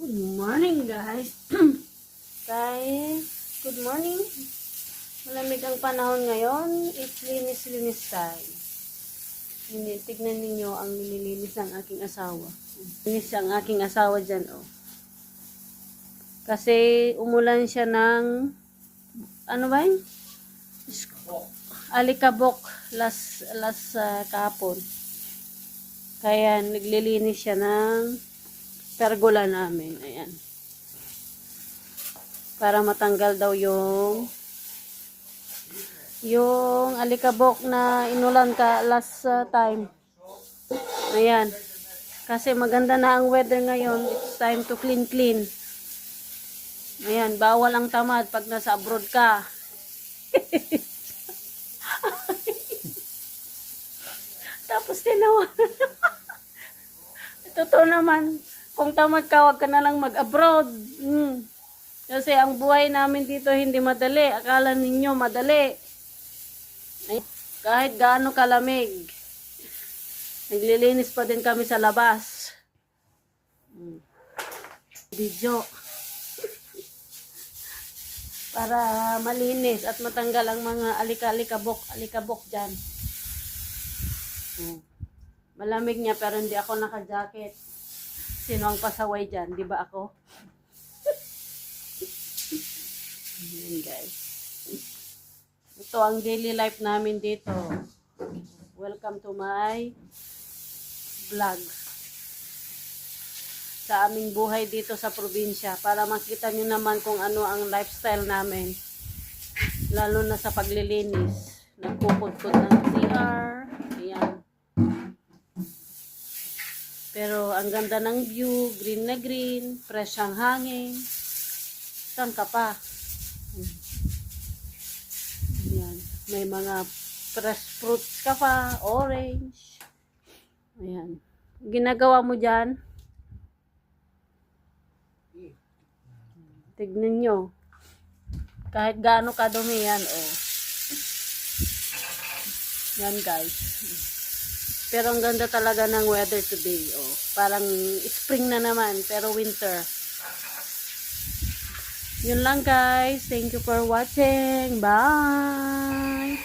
Good morning, guys. Guys, good morning. Malamig ang panahon ngayon. It's linis-linis tayo. Tignan ninyo ang nililinis ng aking asawa. Linis ang aking asawa dyan, oh. Kasi umulan siya ng, ano ba yun? Alikabok last kahapon. Kaya naglilinis siya ng pergola namin. Ayan. Para matanggal daw yung alikabok na inulan ka last time. Ayan. Kasi maganda na ang weather ngayon. It's time to clean. Ayan. Bawal ang tamad pag nasa abroad ka. Tapos tinawanan. Totoo naman. Kung tamad ka, wag ka na lang mag-abroad. Kasi ang buhay namin dito hindi madali. Akala ninyo madali. Ay, kahit gaano kalamig. Naglilinis pa din kami sa labas. Video. Para malinis at matanggal ang mga alikabok dyan. Malamig niya pero hindi ako naka-jacket. Sino ang pasaway dyan? Di ba ako? Ayan, guys. Ito ang daily life namin dito. Welcome to my vlog. Sa aming buhay dito sa probinsya. Para makita nyo naman kung ano ang lifestyle namin. Lalo na sa paglilinis. Nagkukudkod ng CR. Ayan. Pero ang ganda ng view, green na green, fresh ang hangin. Saan ka pa? Ayan. May mga fresh fruits ka pa, orange. Ayan. Ginagawa mo dyan? Tignan nyo. Kahit gaano kadumi yan, oh. Yan, guys. Pero ang ganda talaga ng weather today. Oh. Parang spring na naman, pero winter. Yun lang, guys. Thank you for watching. Bye!